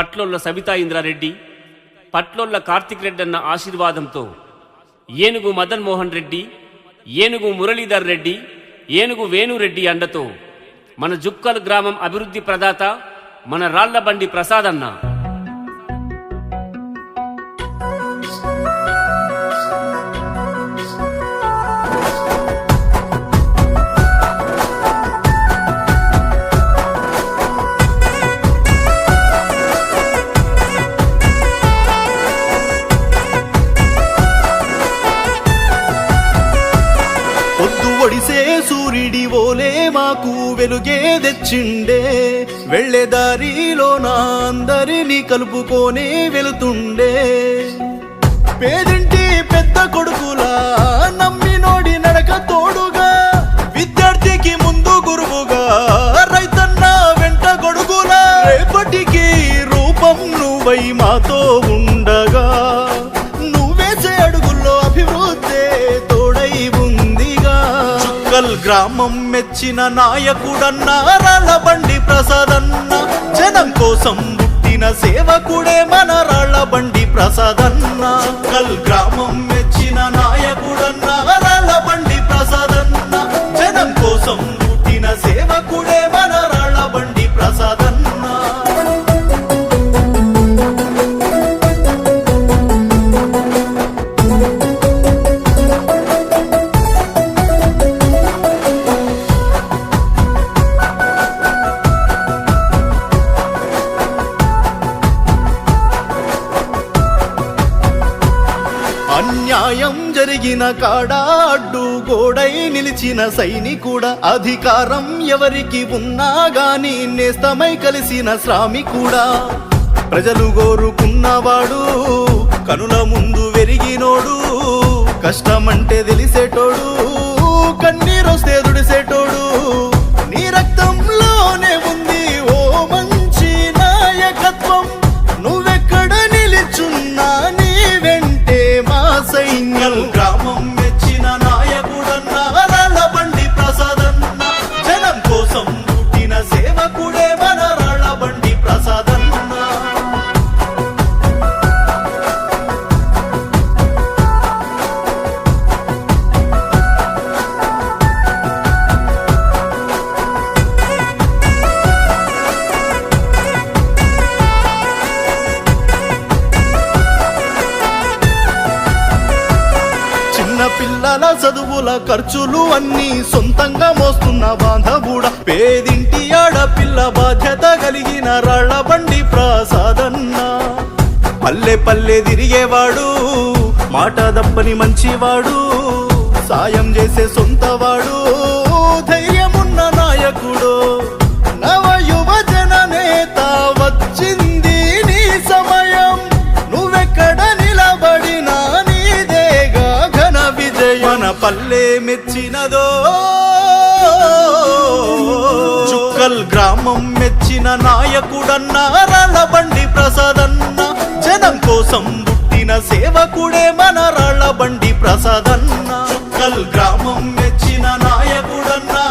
పట్లొల్ల సబితా ఇంద్రారెడ్డి, పట్లొల్ల కార్తిక్ రెడ్డి అన్న ఆశీర్వాదంతో ఏనుగు మదన్ మోహన్ రెడ్డి, ఏనుగు మురళీధర్ రెడ్డి, ఏనుగు వేణురెడ్డి అండతో మన జుక్కల్ గ్రామం అభివృద్ధి ప్రదాత మన రాళ్లబండి ప్రసాద్ అన్న ఒడిసే సూర్యుడి ఓలే మాకు వెలుగే తెచ్చిండే, వెళ్ళే దారిలో నా అందరినీ కలుపుకోనే వెళుతుండే. పేదింటి పెద్ద కొడుకులా నమ్మినోడి నడక తోడుగా, విద్యార్థికి ముందు గురువుగా, రైతన్న వెంట గొడుగులా, రేపటికి రూపం నువ్వై మాతో ఉండగా, నువ్వేసే అడుగుల్లో అభివృద్ధి తోడై ఉందిగా. చుక్కల్ గ్రామం మెచ్చిన నాయకుడన్నా రాళ్లబండి ప్రసాదన్న, జనం కోసం పుట్టిన సేవకుడే మన రాళ్లబండి ప్రసాదన్న. చుక్కల్ గ్రామం మెచ్చిన నాయకుడన్నా రాళ్లబండి ప్రసాదన్న, జనం కోసం పుట్టిన సేవకుడే మన రాళ్లబండి ప్రసాదన్న. అన్యాయం జరిగిన కాడ అడ్డు గోడై నిలిచిన సైనికుడా, అధికారం ఎవరికి ఉన్నా గాని నేస్తమై కలిసిన శ్రామికుడా, ప్రజలు కోరుకున్నవాడు, కనుల ముందు వెరిగినోడు, కష్టమంటే తెలిసేటోడు, కన్నీరొస్తే దుడిసేటోడు, నీ రక్తంలోనే ఉంది ఓ మంచి నాయకత్వం, నువ్వెక్కడ నిలిచున్నా నీ వెంటే మా సైన్యం. గ్రామం మెచ్చిన నాయకుడన్నా రాళ్లబండి ప్రసాదన్న, జనం కోసం పుట్టిన సేవకుడే మన రాళ్లబండి ప్రసాదన్న. పిల్లల చదువుల ఖర్చులు అన్నీ సొంతంగా మోస్తున్న బాంధవుడ, పేదింటి ఆడపిల్ల బాధ్యత కలిగిన రాళ్లబండి ప్రసాదన్న. పల్లె పల్లె తిరిగేవాడు, మాట దప్పని మంచివాడు, సాయం చేసే సొంతవాడు, ధైర్యమున్న నాయకుడు, నవ యువజన నేత వచ్చింది నీ సమయం, నువ్వెక్కడ నిలబడినా నీదేగా ఘన విజయం. మన పల్లె మెచ్చినదో, చుక్కల్ గ్రామం మెచ్చిన నాయకుడన్నా రాళ్లబండి ప్రసాదన్న, జనం కోసం పుట్టిన సేవకుడే మన రాళ్లబండి ప్రసాదన్న. చుక్కల్ గ్రామం మెచ్చిన నాయకుడన్నా